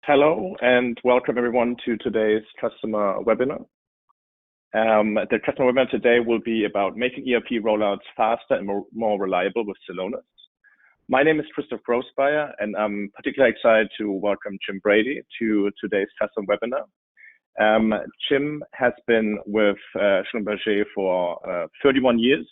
Hello and welcome everyone to today's customer webinar. The customer webinar today will be about making ERP rollouts faster and more reliable with Celonis. My name is Christoph Grossbayer and I'm particularly excited to welcome Jim Brady to today's customer webinar. Jim has been with Schlumberger for 31 years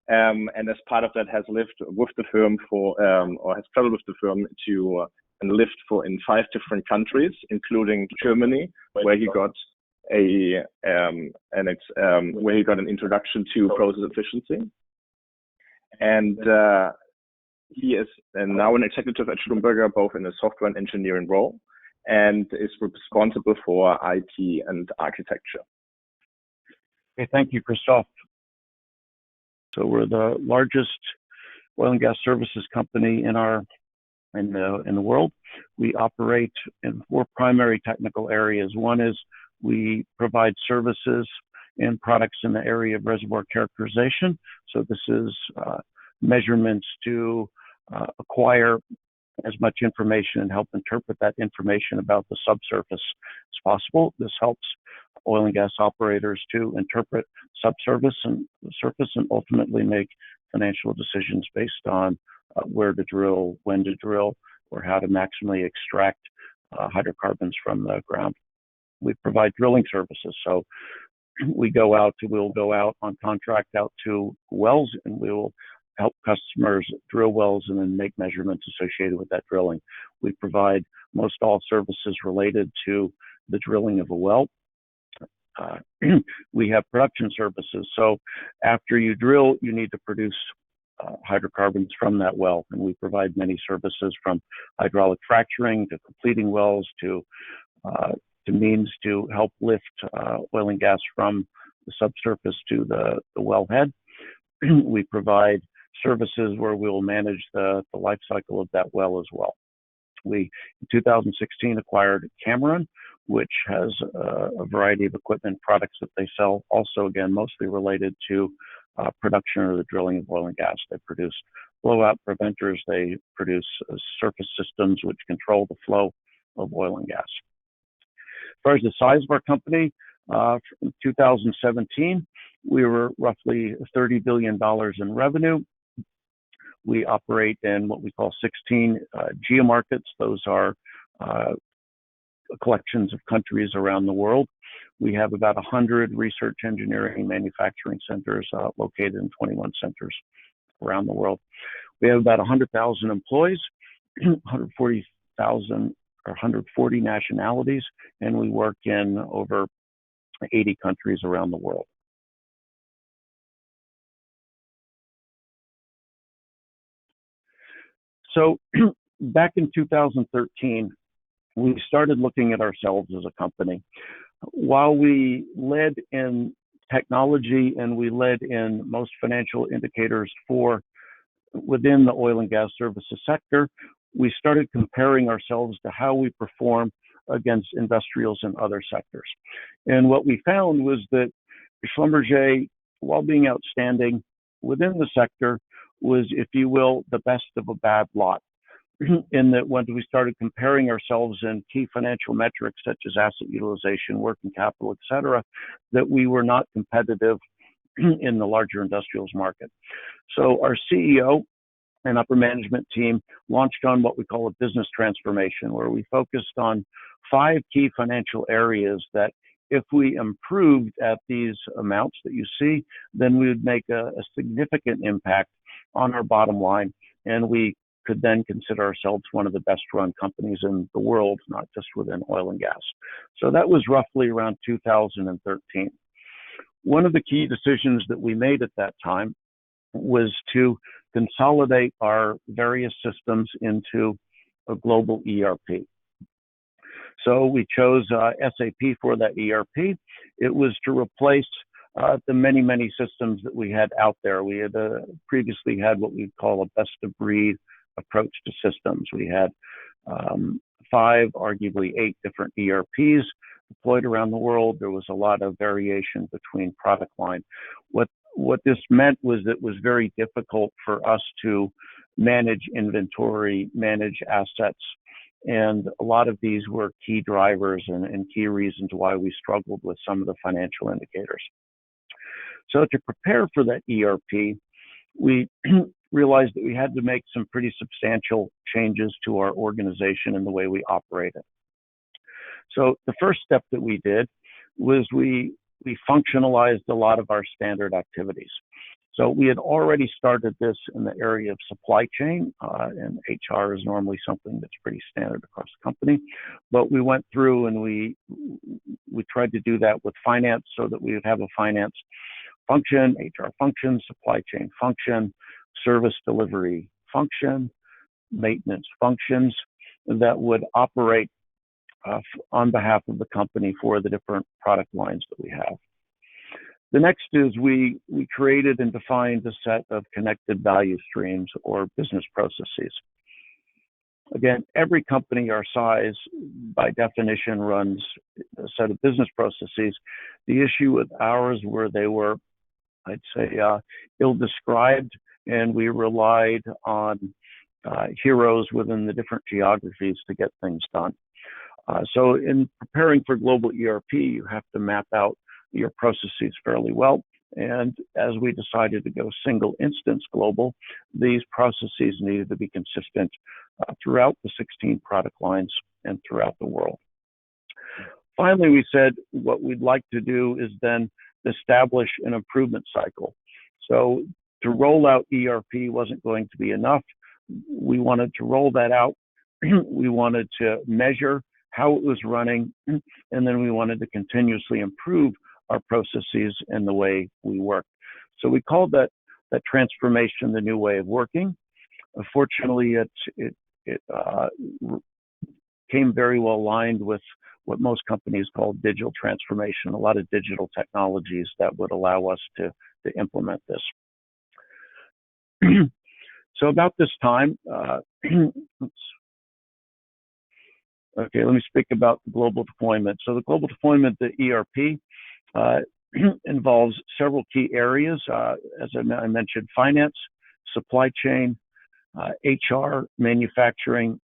and as part of that has lived with the firm or has traveled with the firm to and lived in 5 different countries, including Germany, where he got an introduction to process efficiency. And he is now an executive at Schlumberger, both in a software and engineering role, and is responsible for IT and architecture. Okay, thank you, Christoph. So we're the largest oil and gas services company in the world. We operate in 4 primary technical areas. One is we provide services and products in the area of reservoir characterization. So this is measurements to acquire as much information and help interpret that information about the subsurface as possible. This helps oil and gas operators to interpret subsurface and surface and ultimately make financial decisions based on where to drill, when to drill, or how to maximally extract hydrocarbons from the ground. We provide drilling services. So we'll go out on contract out to wells, and we will help customers drill wells and then make measurements associated with that drilling. We provide most all services related to the drilling of a well. We have production services. So after you drill, you need to produce hydrocarbons from that well, and we provide many services from hydraulic fracturing to completing wells to means to help lift oil and gas from the subsurface to the wellhead. We provide services where we will manage the life cycle of that well as well. We, in 2016, acquired Cameron, which has a variety of equipment products that they sell, also again, mostly related to production or the drilling of oil and gas. They produce blowout preventers. They produce surface systems which control the flow of oil and gas. As far as the size of our company, in 2017, we were roughly $30 billion in revenue. We operate in what we call 16 geomarkets. Those are collections of countries around the world. We have about 100 research, engineering, manufacturing centers located in 21 centers around the world. We have about 100,000 employees, 140 nationalities, and we work in over 80 countries around the world. So back in 2013, we started looking at ourselves as a company. While we led in technology and we led in most financial indicators for within the oil and gas services sector, we started comparing ourselves to how we perform against industrials in other sectors. And what we found was that Schlumberger, while being outstanding within the sector, was, if you will, the best of a bad lot. In that when we started comparing ourselves in key financial metrics such as asset utilization, working capital, et cetera, that we were not competitive in the larger industrials market. So our CEO and upper management team launched on what we call a business transformation, where we focused on 5 key financial areas that if we improved at these amounts that you see, then we would make a significant impact on our bottom line, and we could then consider ourselves one of the best run companies in the world, not just within oil and gas. So that was roughly around 2013. One of the key decisions that we made at that time was to consolidate our various systems into a global ERP. So we chose SAP for that ERP. It was to replace the many systems that we had out there. We had previously had what we'd call a best of breed approach to systems. We had 5, arguably 8 different ERPs deployed around the world. There was a lot of variation between product line. What this meant was it was very difficult for us to manage inventory, manage assets, And a lot of these were key drivers and key reasons why we struggled with some of the financial indicators. So to prepare for that ERP, we realized that we had to make some pretty substantial changes to our organization and the way we operated. So the first step that we did was we functionalized a lot of our standard activities. So we had already started this in the area of supply chain, and HR is normally something that's pretty standard across the company. But we went through and we tried to do that with finance so that we would have a finance function, HR function, supply chain function, service delivery function, maintenance functions that would operate on behalf of the company for the different product lines that we have. The next is we created and defined a set of connected value streams or business processes. Again, every company our size, by definition, runs a set of business processes. The issue with ours were they were, I'd say, ill-described, and we relied on heroes within the different geographies to get things done. So in preparing for global ERP, you have to map out your processes fairly well. And as we decided to go single instance global, these processes needed to be consistent throughout the 16 product lines and throughout the world. Finally, we said what we'd like to do is then establish an improvement cycle. So to roll out ERP wasn't going to be enough. We wanted to roll that out. We wanted to measure how it was running, and then we wanted to continuously improve our processes and the way we work. So we called that transformation the new way of working. Fortunately, it came very well aligned with what most companies call digital transformation, a lot of digital technologies that would allow us to implement this. So about this time, okay, let me speak about the global deployment. So the global deployment, the ERP, involves several key areas. As I mentioned, finance, supply chain, HR, manufacturing,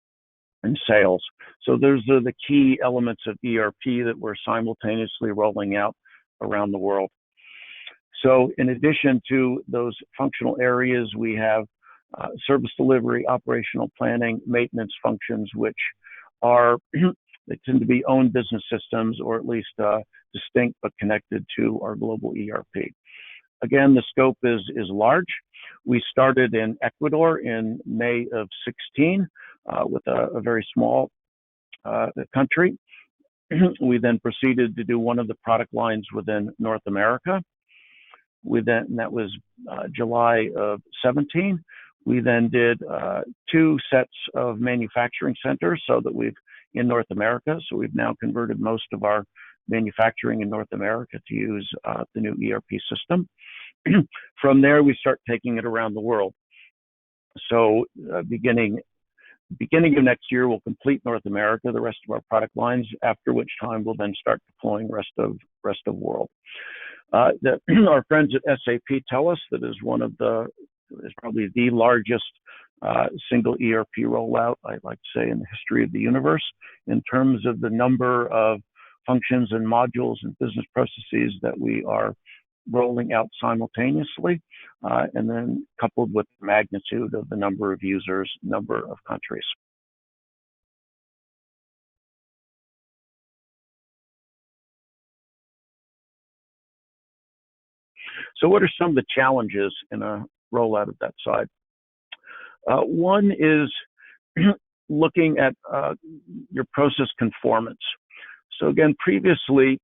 and sales. So those are the key elements of ERP that we're simultaneously rolling out around the world. So in addition to those functional areas, we have service delivery, operational planning, maintenance functions, which are they tend to be own business systems, or at least distinct but connected to our global ERP. Again, the scope is large. We started in Ecuador in May of 16 with a very small country. We then proceeded to do one of the product lines within North America. That was July of 17. We then did 2 sets of manufacturing centers so that in North America. So we've now converted most of our manufacturing in North America to use the new ERP system. From there, we start taking it around the world. So beginning of next year, we'll complete North America, the rest of our product lines, after which time we'll then start deploying rest of world. Our friends at SAP tell us that is probably the largest single ERP rollout, I'd like to say, in the history of the universe, in terms of the number of functions and modules and business processes that we are rolling out simultaneously, and then coupled with the magnitude of the number of users, number of countries. So what are some of the challenges in a rollout of that side? One is looking at your process conformance. So again, previously,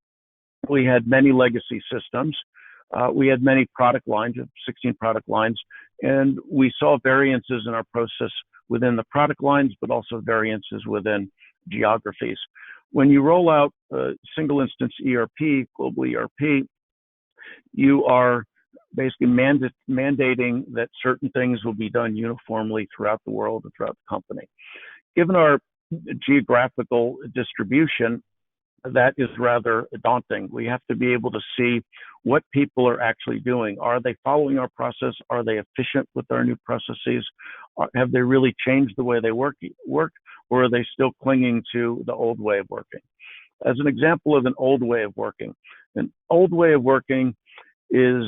we had many legacy systems. We had many product lines, 16 product lines, and we saw variances in our process within the product lines, but also variances within geographies. When you roll out a single instance ERP, global ERP, you are basically mandating that certain things will be done uniformly throughout the world and throughout the company. Given our geographical distribution, that is rather daunting. We have to be able to see what people are actually doing. Are they following our process? Are they efficient with our new processes? Have they really changed the way they work? or are they still clinging to the old way of working? As an example of an old way of working is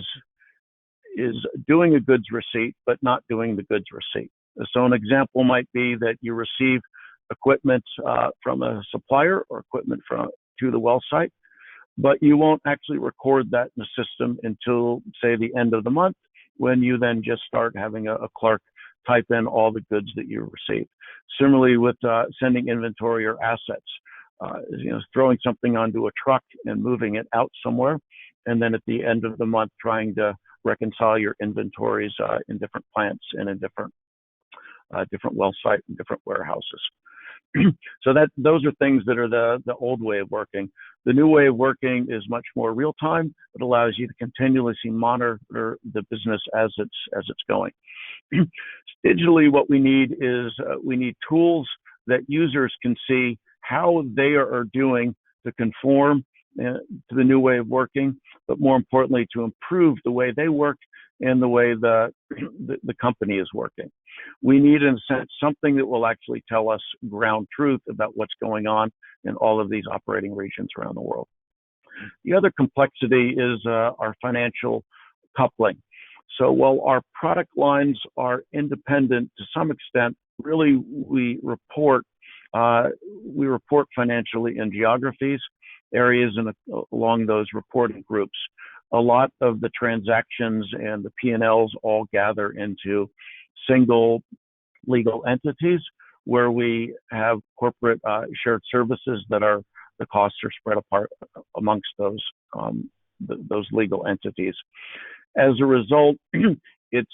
doing a goods receipt, but not doing the goods receipt. So an example might be that you receive equipment from a supplier or equipment to the well site, but you won't actually record that in the system until, say, the end of the month, when you then just start having a clerk type in all the goods that you received. Similarly with sending inventory or assets, throwing something onto a truck and moving it out somewhere, and then at the end of the month trying to reconcile your inventories in different plants and in different well site and different warehouses. So those are things that are the old way of working. The new way of working is much more real time. It allows you to continuously monitor the business as it's going. Digitally, what we need is we need tools that users can see how they are doing to conform to the new way of working, but more importantly, to improve the way they work and the way the company is working. We need, in a sense, something that will actually tell us ground truth about what's going on in all of these operating regions around the world. The other complexity is our financial coupling. So while our product lines are independent to some extent, really we report financially in geographies, areas along those reporting groups. A lot of the transactions and the P&Ls all gather into single legal entities where we have corporate shared services that the costs are spread apart amongst those legal entities. As a result, it's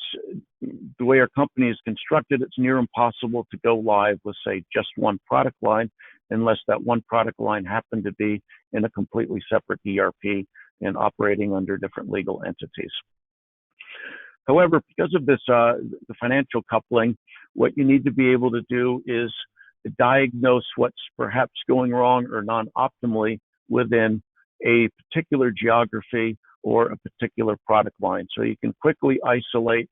the way our company is constructed, it's near impossible to go live with, say, just one product line unless that one product line happened to be in a completely separate ERP and operating under different legal entities. However, because of this, the financial coupling, what you need to be able to do is diagnose what's perhaps going wrong or non-optimally within a particular geography or a particular product line. So you can quickly isolate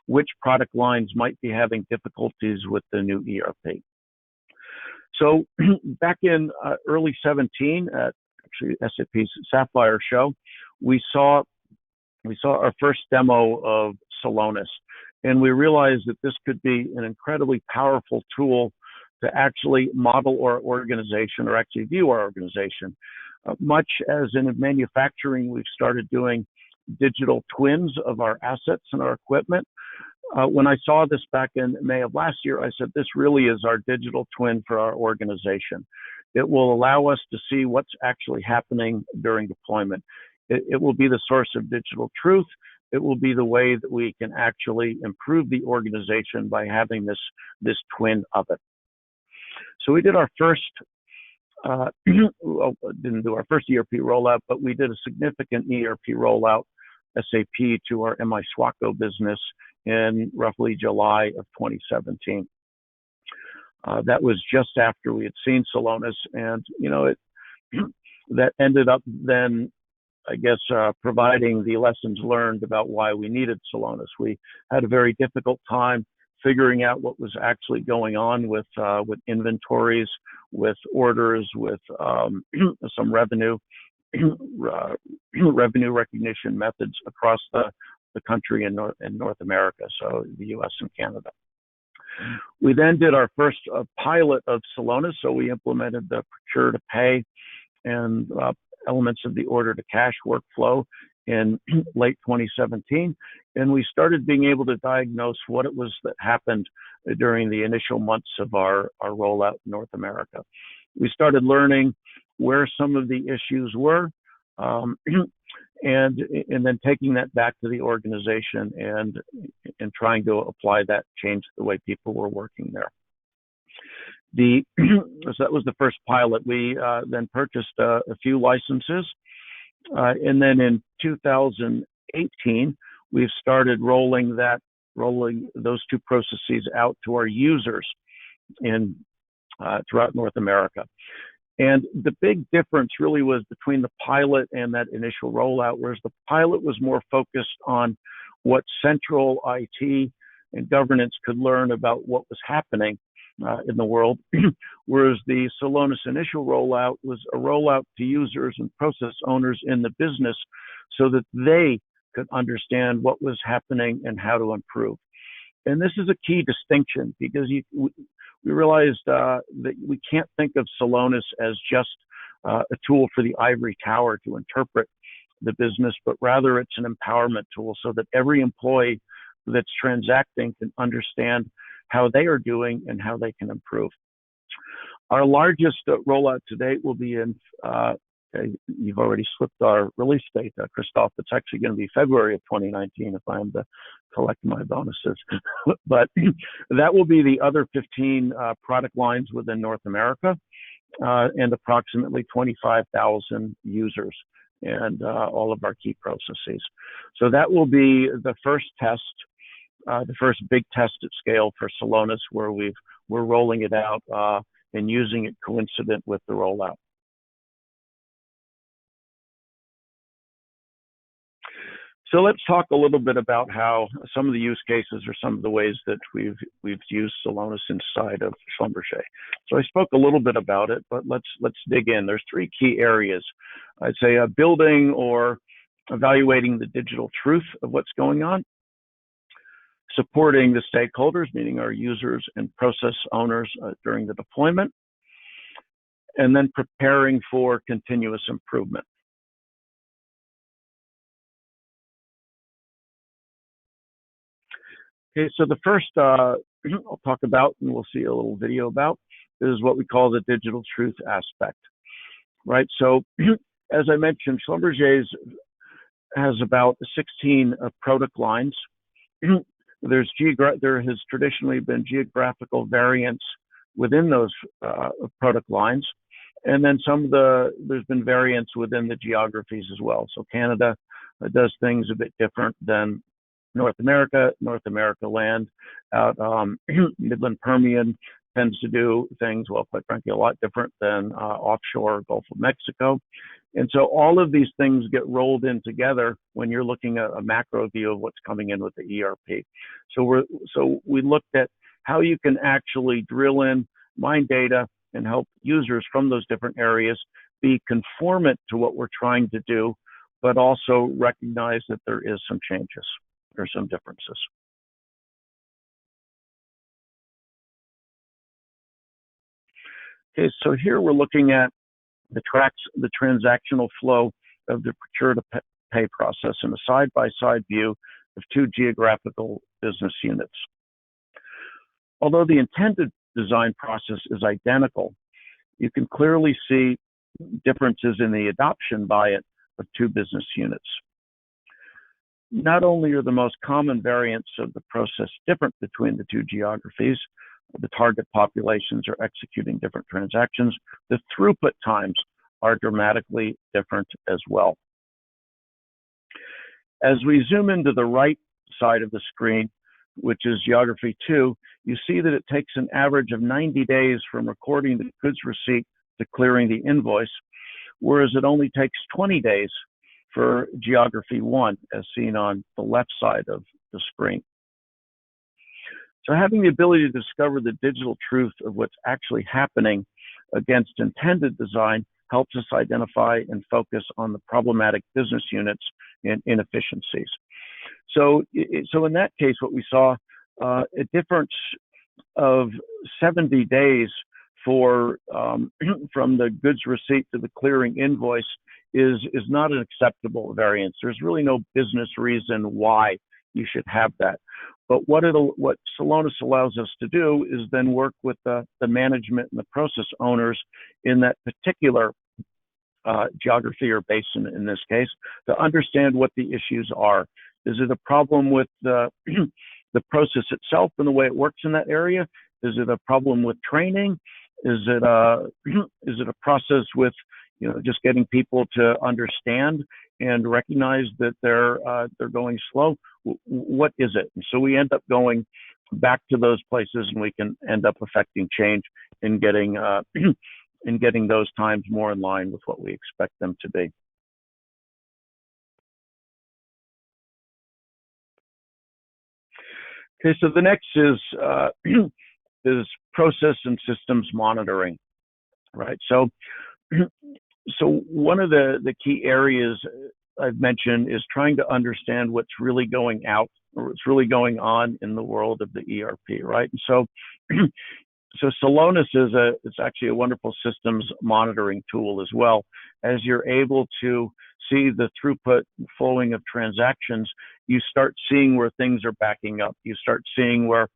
which product lines might be having difficulties with the new ERP. So back in early 17 at actually SAP's Sapphire show, we saw our first demo of Celonis, and we realized that this could be an incredibly powerful tool to actually model our organization or actually view our organization. Much as in manufacturing, we've started doing digital twins of our assets and our equipment. When I saw this back in May of last year, I said, this really is our digital twin for our organization. It will allow us to see what's actually happening during deployment. It will be the source of digital truth. It will be the way that we can actually improve the organization by having this twin of it. So we did our first, didn't do our first ERP rollout, but we did a significant ERP rollout, SAP, to our MI SWACO business in roughly July of 2017. That was just after we had seen Celonis, and that ended up then, I guess, providing the lessons learned about why we needed Celonis. We had a very difficult time figuring out what was actually going on with inventories, with orders, with some revenue recognition methods across the country in North America, so the US and Canada. We then did our first pilot of Celonis, so we implemented the procure to pay and elements of the order to cash workflow in late 2017, and we started being able to diagnose what it was that happened during the initial months of our rollout in North America. We started learning where some of the issues were, and then taking that back to the organization and trying to apply that change to the way people were working there. So that was the first pilot. We then purchased a few licenses, and then in 2018 we've started rolling those two processes out to our users throughout North America. And the big difference really was between the pilot and that initial rollout, whereas the pilot was more focused on what central IT and governance could learn about what was happening. in the world, whereas the Celonis initial rollout was a rollout to users and process owners in the business so that they could understand what was happening and how to improve. And this is a key distinction because we realized that we can't think of Celonis as just a tool for the ivory tower to interpret the business, but rather it's an empowerment tool so that every employee that's transacting can understand how they are doing and how they can improve. Our largest rollout to date will be in, you've already slipped our release date, Christoph. It's actually going to be February of 2019 if I am to collect my bonuses. But that will be the other 15 product lines within North America and approximately 25,000 users and all of our key processes. So that will be the first test, the first big test at scale for Celonis, where we're rolling it out and using it coincident with the rollout. So let's talk a little bit about how some of the use cases or some of the ways that we've used Celonis inside of Schlumberger. So I spoke a little bit about it, but let's dig in. There's three key areas. I'd say building or evaluating the digital truth of what's going on, supporting the stakeholders, meaning our users and process owners during the deployment, and then preparing for continuous improvement. Okay, so the first I'll talk about, and we'll see a little video about, is what we call the digital truth aspect, right? So as I mentioned, Schlumberger has about 16 product lines. There has traditionally been geographical variance within those product lines, and then there's been variance within the geographies as well. So Canada does things a bit different than North America land out Midland Permian tends to do things, well, quite frankly, a lot different than offshore Gulf of Mexico. And so all of these things get rolled in together when you're looking at a macro view of what's coming in with the ERP. So we looked at how you can actually drill in, mine data, and help users from those different areas be conformant to what we're trying to do, but also recognize that there is some changes or some differences. Okay, so here we're looking at the transactional flow of the procure to pay process in a side-by-side view of two geographical business units. Although the intended design process is identical, you can clearly see differences in the adoption by it of two business units. Not only are the most common variants of the process different between the two geographies, the target populations are executing different transactions, the throughput times are dramatically different as well. As we zoom into the right side of the screen, which is geography 2, you see that it takes an average of 90 days from recording the goods receipt to clearing the invoice, whereas it only takes 20 days for geography 1, as seen on the left side of the screen. So having the ability to discover the digital truth of what's actually happening against intended design helps us identify and focus on the problematic business units and inefficiencies. So in that case, what we saw, a difference of 70 days for from the goods receipt to the clearing invoice is not an acceptable variance. There's really no business reason why you should have that. But what Celonis allows us to do is then work with the management and the process owners in that particular geography or basin in this case to understand what the issues are. Is it a problem with the process itself and the way it works in that area? Is it a problem with training? Is it a process with just getting people to understand and recognize that they're going slow? What is it? And so we end up going back to those places, and we can end up affecting change in getting those times more in line with what we expect them to be. Okay, so the next is is process and systems monitoring, right? So one of the key areas I've mentioned is trying to understand what's really going out or what's really going on in the world of the ERP, right? And so so Celonis it's actually a wonderful systems monitoring tool as well. As you're able to see the throughput flowing of transactions, you start seeing where things are backing up. You start seeing where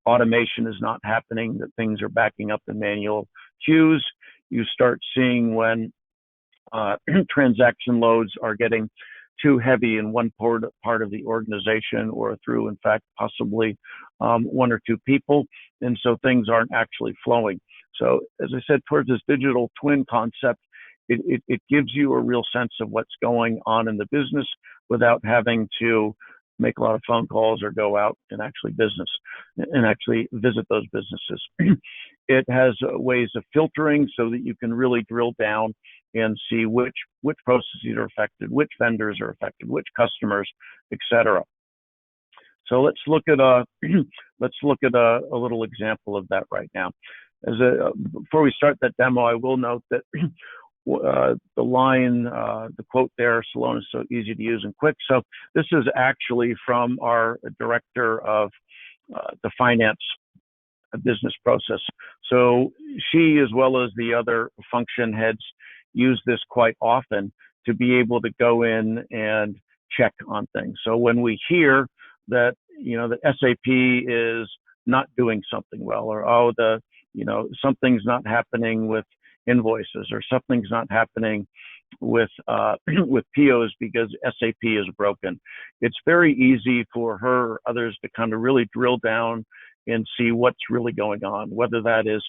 automation is not happening, that things are backing up in manual queues. You start seeing when transaction loads are getting too heavy in one part of the organization or through, in fact, possibly one or two people. And so things aren't actually flowing. So as I said, towards this digital twin concept, it gives you a real sense of what's going on in the business without having to make a lot of phone calls or go out and actually visit those businesses. It has ways of filtering so that you can really drill down and see which processes are affected, which vendors are affected, which customers, etc. So let's look at a little example of that right now. Before we start that demo, I will note that the quote there, Celonis so easy to use and quick. So this is actually from our director of the finance business process. So she, as well as the other function heads, use this quite often to be able to go in and check on things. So when we hear that, that SAP is not doing something well, or something's not happening with invoices, or something's not happening with with POs because SAP is broken, it's very easy for her or others to kind of really drill down and see what's really going on, whether that is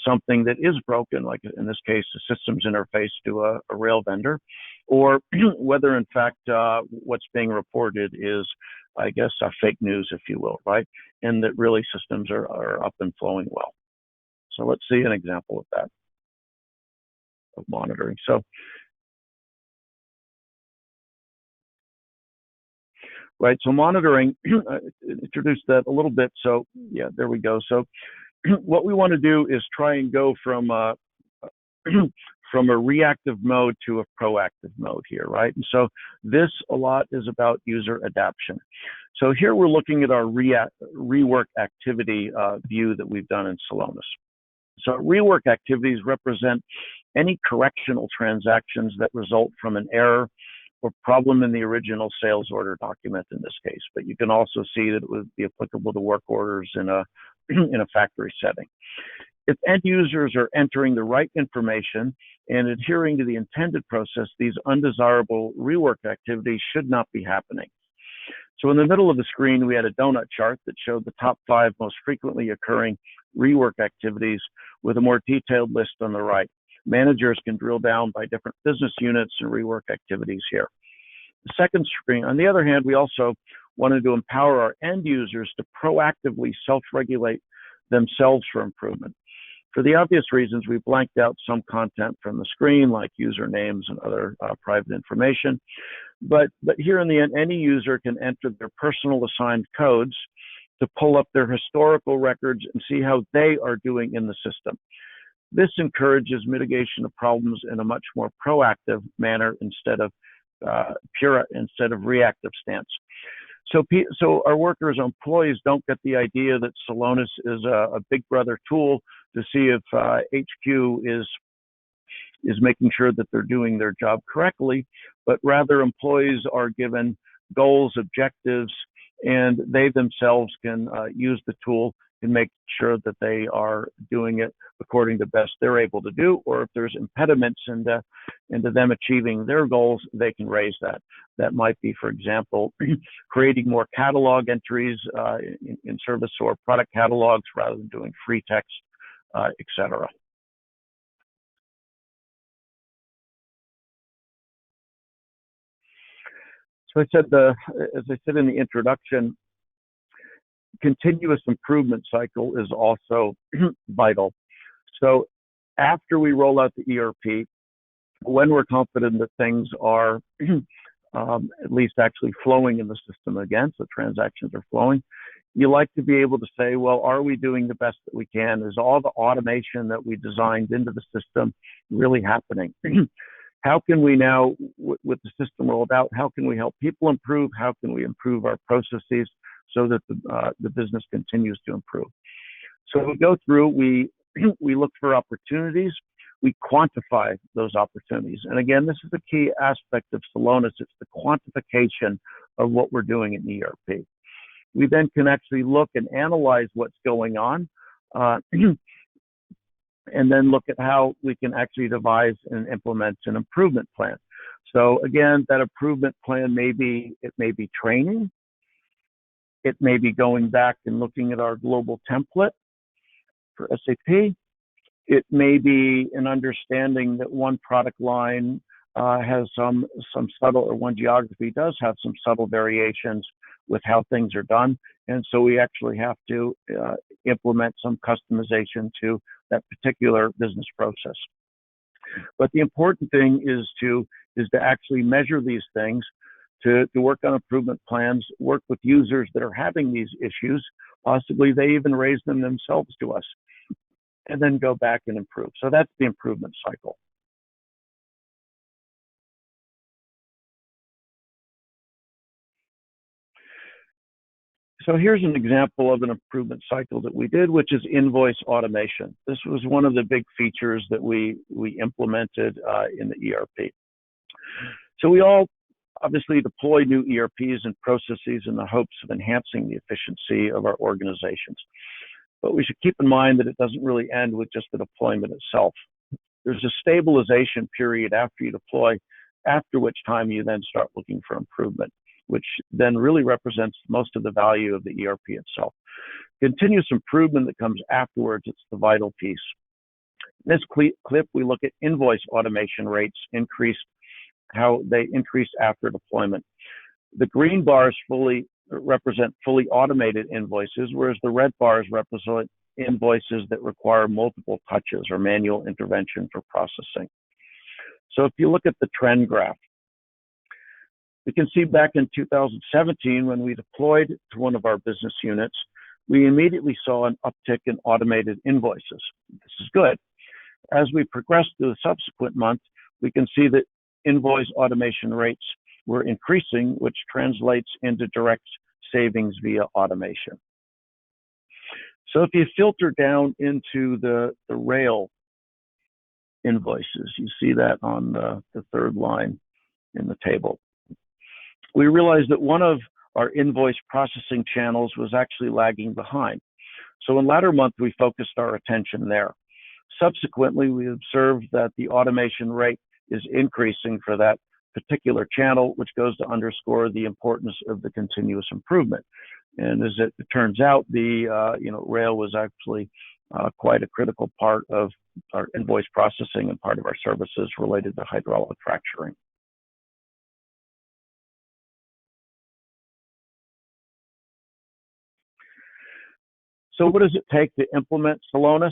something that is broken, like in this case, the systems interface to a rail vendor, or whether in fact what's being reported is, I guess, fake news, if you will, right? And that really systems are up and flowing well. So let's see an example of that, of monitoring. So, right, so monitoring, introduced that a little bit. So yeah, there we go. So what we want to do is try and go from a reactive mode to a proactive mode here, right? And so this a lot is about user adaptation. So here we're looking at our rework activity view that we've done in Celonis. So rework activities represent any correctional transactions that result from an error or problem in the original sales order document in this case, but you can also see that it would be applicable to work orders in a factory setting. If end users are entering the right information and adhering to the intended process, these undesirable rework activities should not be happening. So in the middle of the screen, we had a donut chart that showed the top 5 most frequently occurring rework activities with a more detailed list on the right. Managers can drill down by different business units and rework activities here. The second screen, on the other hand, we also wanted to empower our end users to proactively self-regulate themselves for improvement. For the obvious reasons, we blanked out some content from the screen, like usernames and other private information. But here in the end, any user can enter their personal assigned codes to pull up their historical records and see how they are doing in the system. This encourages mitigation of problems in a much more proactive manner instead of reactive stance. So our workers, employees don't get the idea that Celonis is a big brother tool to see if HQ is making sure that they're doing their job correctly, but rather employees are given goals, objectives, and they themselves can use the tool and make sure that they are doing it according to best they're able to do, or if there's impediments into them achieving their goals, they can raise that. That might be, for example, creating more catalog entries in service or product catalogs rather than doing free text, etc. So as I said in the introduction, continuous improvement cycle is also vital. So after we roll out the ERP, when we're confident that things are at least actually flowing in the system again, so transactions are flowing, You like to be able to say, well, are we doing the best that we can? Is all the automation that we designed into the system really happening? How can we now, with the system rolled out, how can we help people improve? How can we improve our processes so that the business continues to improve? So we go through, we look for opportunities, we quantify those opportunities. And again, this is the key aspect of Celonis. It's the quantification of what we're doing in ERP. We then can actually look and analyze what's going on, and then look at how we can actually devise and implement an improvement plan. So again, that improvement plan may be training. It may be going back and looking at our global template for SAP. It may be an understanding that one product line has some subtle, or one geography does have some subtle variations with how things are done. And so we actually have to implement some customization to that particular business process. But the important thing is to actually measure these things, to work on improvement plans, work with users that are having these issues. Possibly they even raise them themselves to us, and then go back and improve. So that's the improvement cycle. So here's an example of an improvement cycle that we did, which is invoice automation. This was one of the big features that we implemented in the ERP. So we all obviously deploy new ERPs and processes in the hopes of enhancing the efficiency of our organizations. But we should keep in mind that it doesn't really end with just the deployment itself. There's a stabilization period after you deploy, after which time you then start looking for improvement, which then really represents most of the value of the ERP itself. Continuous improvement that comes afterwards, it's the vital piece. In this clip, we look at invoice automation rates how they increase after deployment. The green bars represent fully automated invoices, whereas the red bars represent invoices that require multiple touches or manual intervention for processing. So if you look at the trend graph, we can see back in 2017, when we deployed to one of our business units, we immediately saw an uptick in automated invoices. This is good. As we progressed through the subsequent months, we can see that invoice automation rates were increasing, which translates into direct savings via automation. So if you filter down into the rail invoices, you see that on the third line in the table. We realized that one of our invoice processing channels was actually lagging behind. So in latter month, we focused our attention there. Subsequently, we observed that the automation rate is increasing for that particular channel, which goes to underscore the importance of the continuous improvement. And as it turns out, the rail was actually quite a critical part of our invoice processing and part of our services related to hydraulic fracturing. So what does it take to implement Celonis?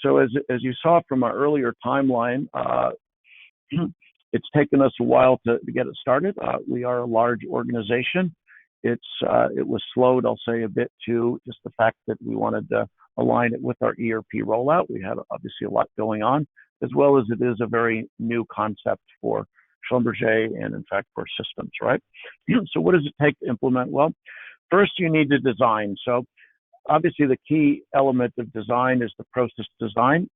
So as you saw from our earlier timeline, it's taken us a while to get it started. We are a large organization. It was slowed, I'll say, a bit to just the fact that we wanted to align it with our ERP rollout. We had obviously a lot going on, as well as it is a very new concept for Schlumberger and in fact for systems, right? So what does it take to implement? Well, first you need to design. So obviously the key element of design is the process design,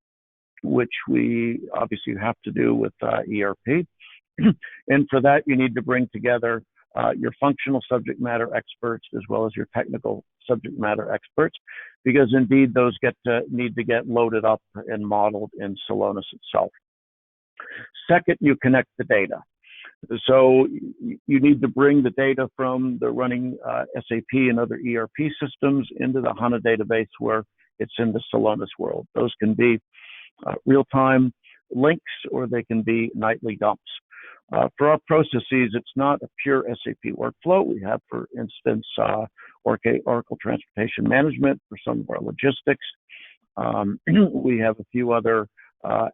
which we obviously have to do with ERP. And for that, you need to bring together your functional subject matter experts as well as your technical subject matter experts, because indeed those need to get loaded up and modeled in Celonis itself. Second, you connect the data. So you need to bring the data from the running SAP and other ERP systems into the HANA database where it's in the Celonis world. Those can be real-time links, or they can be nightly dumps. For our processes, it's not a pure SAP workflow. We have, for instance, Oracle Transportation Management for some of our logistics. We have a few other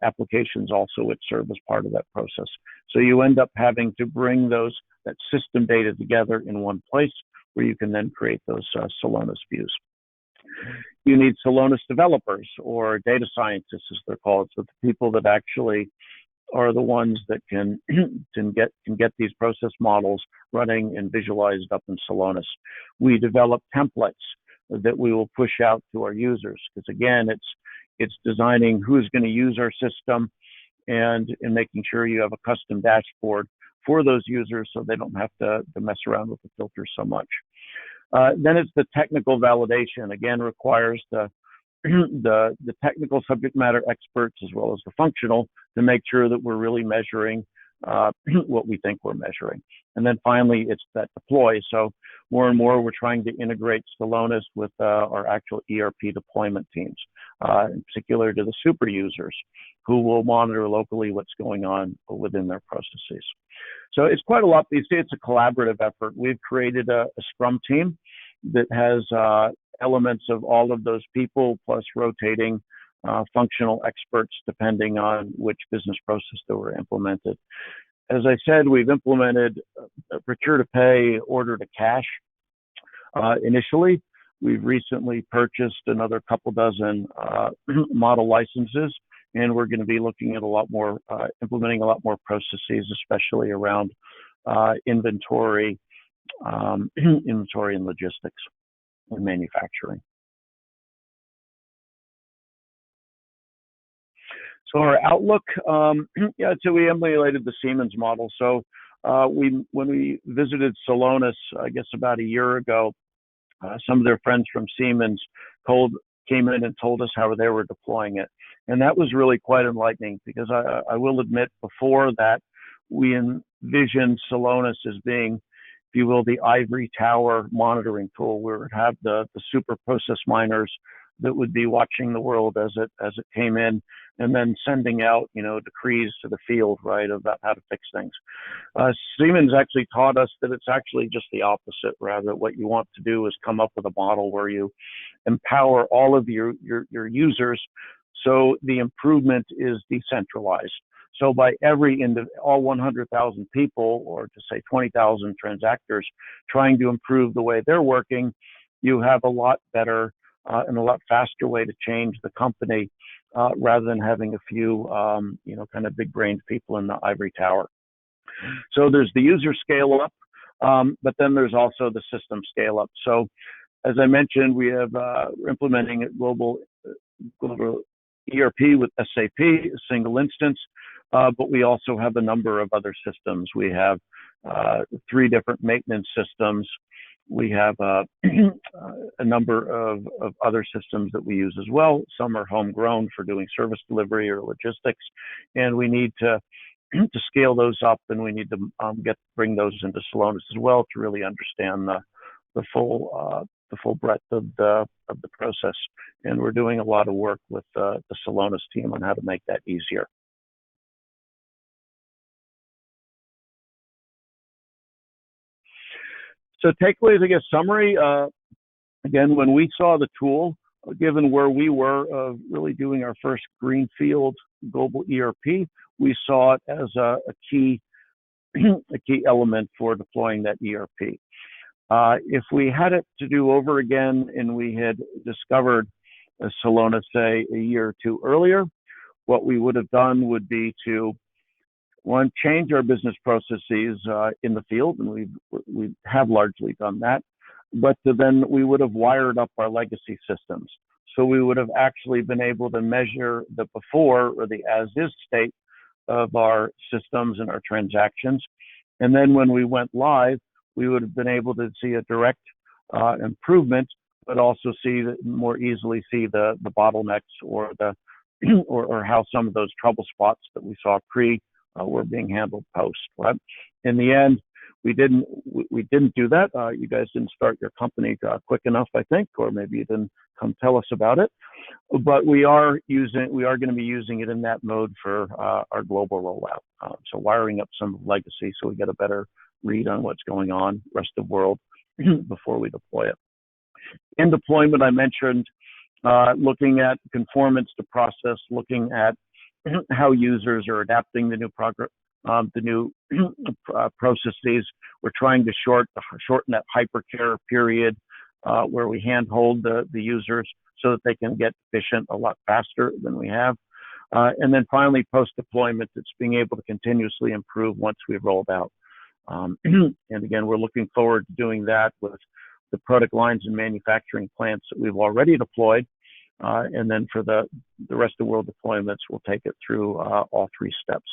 applications also which serve as part of that process. So you end up having to bring that system data together in one place, where you can then create those Celonis views. You need Celonis developers, or data scientists as they're called, so the people that actually are the ones that can get these process models running and visualized up in Celonis. We develop templates that we will push out to our users, because again, it's designing who's going to use our system and making sure you have a custom dashboard for those users so they don't have to mess around with the filters so much. Then it's the technical validation. Again, requires the technical subject matter experts as well as the functional to make sure that we're really measuring what we think we're measuring. And then finally, it's that deploy. So more and more, we're trying to integrate Celonis with our actual ERP deployment teams, in particular to the super users who will monitor locally what's going on within their processes. So it's quite a lot. You see, it's a collaborative effort. We've created a Scrum team that has elements of all of those people, plus rotating functional experts depending on which business process that were implemented. As I said, we've implemented procure to pay, order to cash initially. We've recently purchased another couple dozen model licenses, and we're going to be looking at a lot more, implementing a lot more processes, especially around inventory and logistics and manufacturing. So our outlook, so we emulated the Siemens model. So when we visited Celonis, I guess about a year ago, some of their friends from Siemens came in and told us how they were deploying it. And that was really quite enlightening, because I will admit, before that, we envisioned Celonis as being, if you will, the ivory tower monitoring tool, where it would have the super process miners that would be watching the world as it came in, and then sending out, decrees to the field, right, about how to fix things. Siemens actually taught us that it's actually just the opposite. Rather, what you want to do is come up with a model where you empower all of your users, so the improvement is decentralized. So by all 100,000 people, or to say 20,000 transactors, trying to improve the way they're working, you have a lot better and a lot faster way to change the company, rather than having a few, kind of big-brained people in the ivory tower. So there's the user scale up, but then there's also the system scale up. So as I mentioned, we have implementing a global ERP with SAP, a single instance, but we also have a number of other systems. We have 3 different maintenance systems. We have a number of other systems that we use as well. Some are homegrown for doing service delivery or logistics, and we need to scale those up, and we need to bring those into Celonis as well to really understand the full breadth of the process. And we're doing a lot of work with the Celonis team on how to make that easier. So takeaways, I guess, summary. Again, when we saw the tool, given where we were of really doing our first greenfield global ERP, we saw it as a key element for deploying that ERP. If we had it to do over again and we had discovered Celonis, say, a year or 2 earlier, what we would have done would be to, one, change our business processes in the field, and we have largely done that. But then we would have wired up our legacy systems. So we would have actually been able to measure the before, or the as-is state of our systems and our transactions. And then when we went live, we would have been able to see a direct improvement, but also more easily see the bottlenecks or or how some of those trouble spots that we saw were being handled post. Right? In the end, we didn't do that. You guys didn't start your company quick enough, I think, or maybe you didn't come tell us about it. But we are going to be using it in that mode for our global rollout. So wiring up some legacy so we get a better read on what's going on rest of the world before we deploy it. In deployment, I mentioned looking at conformance to process, looking at how users are adapting the new the new processes. We're trying to shorten that hypercare period where we handhold the users so that they can get efficient a lot faster than we have. And then finally, post-deployment, it's being able to continuously improve once we've rolled out. And again, we're looking forward to doing that with the product lines and manufacturing plants that we've already deployed. And then for the rest of the world deployments, we'll take it through all three steps.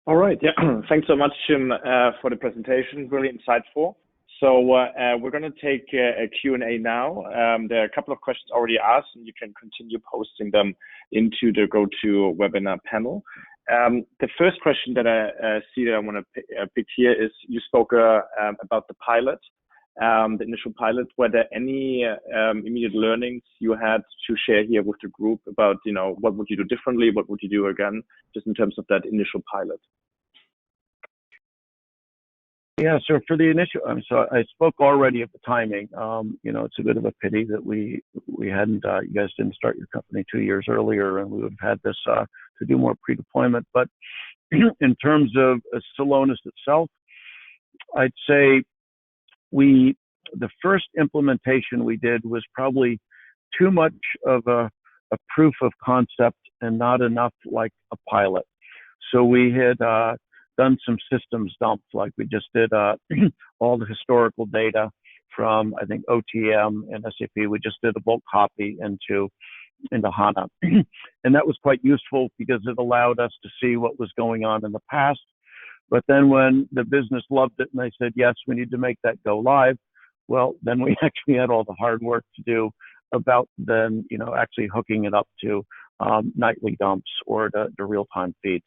All right. Yeah. Thanks so much, Jim, for the presentation. Really insightful. So we're going to take a Q&A now. There are a couple of questions already asked, and you can continue posting them into the GoToWebinar panel. The first question that I see that I want to pick here is you spoke about the pilot, the initial pilot. Were there any immediate learnings you had to share here with the group about, what would you do differently? What would you do again, just in terms of that initial pilot? Yeah, so for the initial, so I spoke already of the timing. It's a bit of a pity that we hadn't, you guys didn't start your company 2 years earlier, and we would have had this to do more pre-deployment. But in terms of Celonis itself, I'd say the first implementation we did was probably too much of a proof of concept and not enough like a pilot. So we had done some systems dumps, like we just did all the historical data from, I think, OTM and SAP. We just did a bulk copy into HANA. And that was quite useful because it allowed us to see what was going on in the past. But then when the business loved it and they said, yes, we need to make that go live, well, then we actually had all the hard work to do about then, actually hooking it up to nightly dumps or the real-time feeds.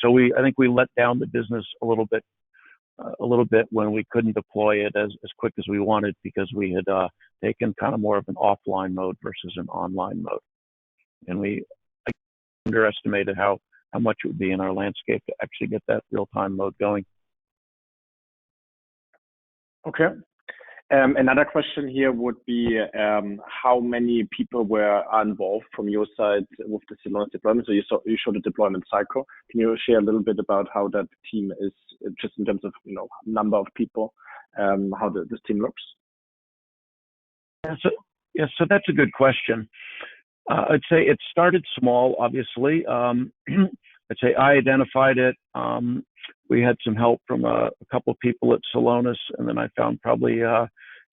So I think we let down the business a little bit when we couldn't deploy it as quick as we wanted, because we had taken kind of more of an offline mode versus an online mode. And we underestimated how much it would be in our landscape to actually get that real-time mode going. Okay. Another question here would be how many people were involved from your side with the Celonis deployment? So you showed the deployment cycle. Can you share a little bit about how that team is, just in terms of number of people, how this team looks? So that's a good question. I'd say it started small, obviously. I'd say I identified it. We had some help from a couple people at Celonis, and then I found probably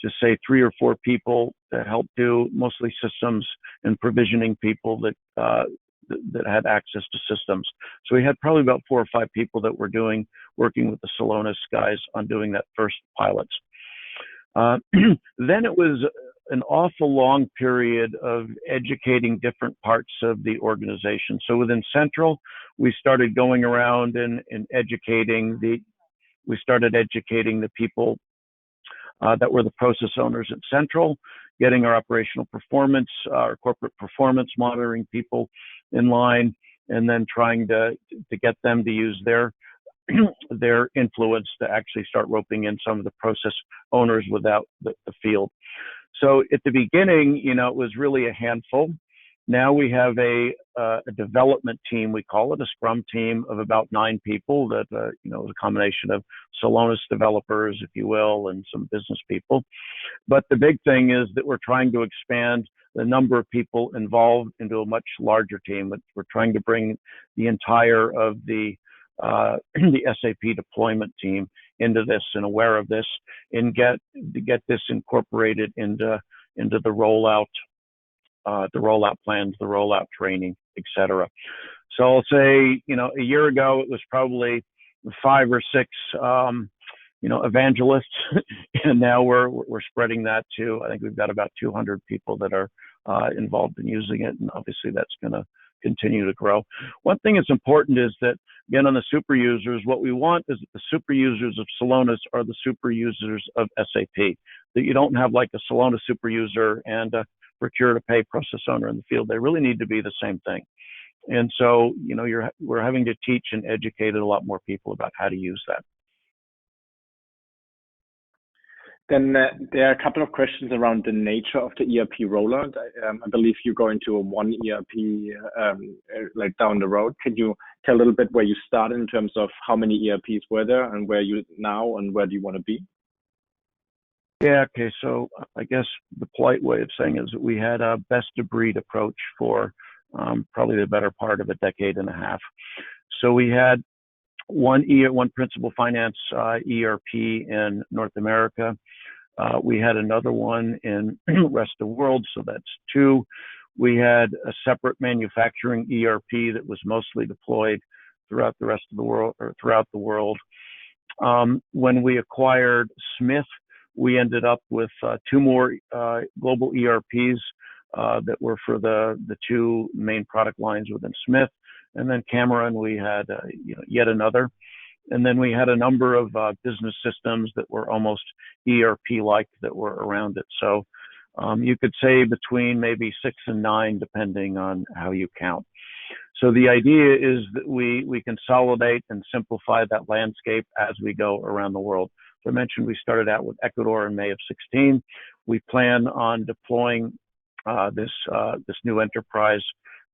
just say 3 or 4 people that helped do mostly systems and provisioning people that had access to systems. So we had probably about 4 or 5 people that were working with the Celonis guys on doing that first pilots. Then it was an awful long period of educating different parts of the organization. So within Central, we started going around and educating the people that were the process owners at Central, getting our operational performance, our corporate performance monitoring people in line, and then trying to get them to use their influence to actually start roping in some of the process owners without the field. So at the beginning, it was really a handful. Now we have a development team, we call it a Scrum team, of about 9 people that, is a combination of Celonis developers, if you will, and some business people. But the big thing is that we're trying to expand the number of people involved into a much larger team. We're trying to bring the entire of the SAP deployment team into this and aware of this, and get this incorporated into the rollout plans, the rollout training, etc. So I'll say, a year ago it was probably 5 or 6, evangelists, and now we're spreading that to, I think we've got about 200 people that are involved in using it, and obviously that's going to continue to grow. One thing that's important is that, again, on the super users, what we want is that the super users of Celonis are the super users of SAP, that you don't have like a Celonis super user and a procure to pay process owner in the field. They really need to be the same thing. And so, we're having to teach and educate a lot more people about how to use that. Then there are a couple of questions around the nature of the ERP rollout. I believe you're going to a one ERP like down the road. Can you tell a little bit where you started in terms of how many ERPs were there and where you now and where do you want to be? Yeah, okay. So I guess the polite way of saying is that we had a best of breed approach for probably the better part of a decade and a half. So we had one principal finance ERP in North America. We had another one in rest of the world, so that's two. We had a separate manufacturing ERP that was mostly deployed throughout the rest of the world or throughout the world. When we acquired Smith, we ended up with two more global ERPs that were for the two main product lines within Smith. And then Cameron, we had yet another. And then we had a number of business systems that were almost ERP-like that were around it. So you could say between maybe 6 and 9, depending on how you count. So the idea is that we consolidate and simplify that landscape as we go around the world. So I mentioned we started out with Ecuador in May of 16. We plan on deploying this new enterprise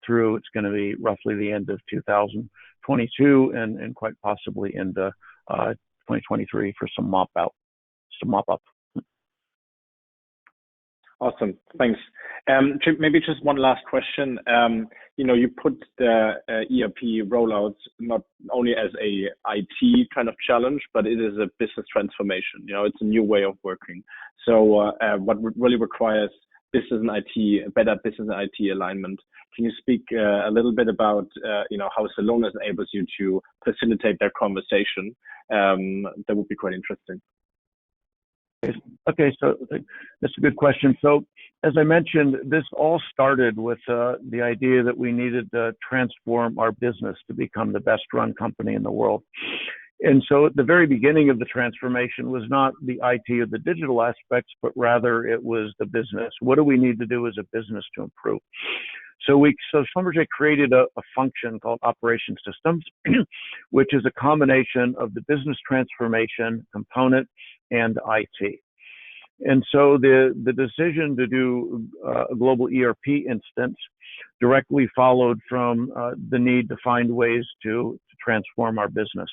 through, it's going to be roughly the end of 2022 and quite possibly into 2023 for some mop up. Awesome, thanks. Maybe just one last question. You put the ERP rollouts not only as a IT kind of challenge, but it is a business transformation. It's a new way of working. So what really requires business and IT, better business and IT alignment. Can you speak a little bit about how Celonis enables you to facilitate that conversation? That would be quite interesting. Okay, so that's a good question. So as I mentioned, this all started with the idea that we needed to transform our business to become the best run company in the world. And so at the very beginning of the transformation was not the IT or the digital aspects, but rather it was the business. What do we need to do as a business to improve? So Schlumberger created a function called Operation Systems, which is a combination of the business transformation component and IT. And so the decision to do a global ERP instance directly followed from the need to find ways to transform our business.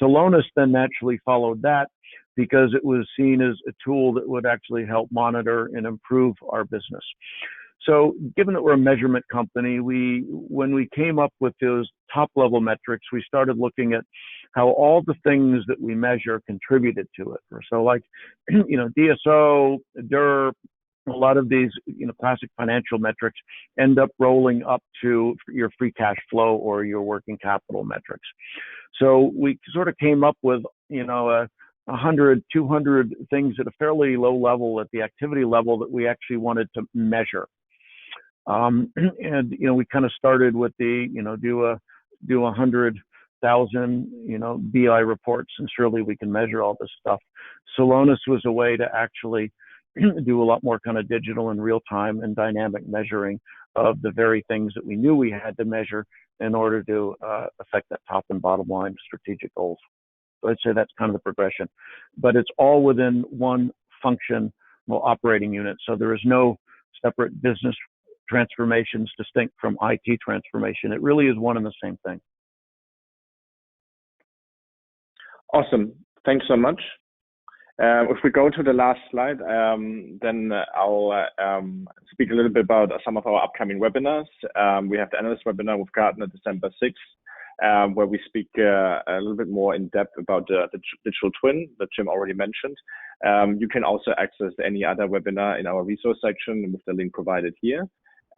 Celonis then naturally followed that because it was seen as a tool that would actually help monitor and improve our business. So given that we're a measurement company, when we came up with those top level metrics, we started looking at how all the things that we measure contributed to it. So like, DSO, DERP, a lot of these, classic financial metrics end up rolling up to your free cash flow or your working capital metrics. So we sort of came up with, 100, 200 things at a fairly low level at the activity level that we actually wanted to measure. And we kind of started with do 100,000, BI reports, and surely we can measure all this stuff. Celonis was a way to actually do a lot more kind of digital and real time and dynamic measuring of the very things that we knew we had to measure in order to affect that top and bottom line strategic goals. So I'd say that's kind of the progression, but it's all within one function, operating unit. So there is no separate business transformations distinct from IT transformation. It really is one and the same thing. Awesome. Thanks so much. If we go to the last slide, then I'll speak a little bit about some of our upcoming webinars. We have the analyst webinar with Gartner December 6th, where we speak a little bit more in depth about the digital twin that Jim already mentioned. You can also access any other webinar in our resource section with the link provided here.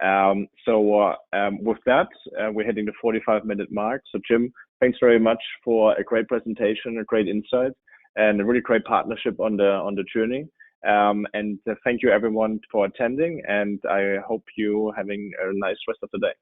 With that, we're hitting the 45-minute mark. So Jim, thanks very much for a great presentation, a great insight, and a really great partnership on the journey. And thank you everyone for attending, and I hope you having a nice rest of the day.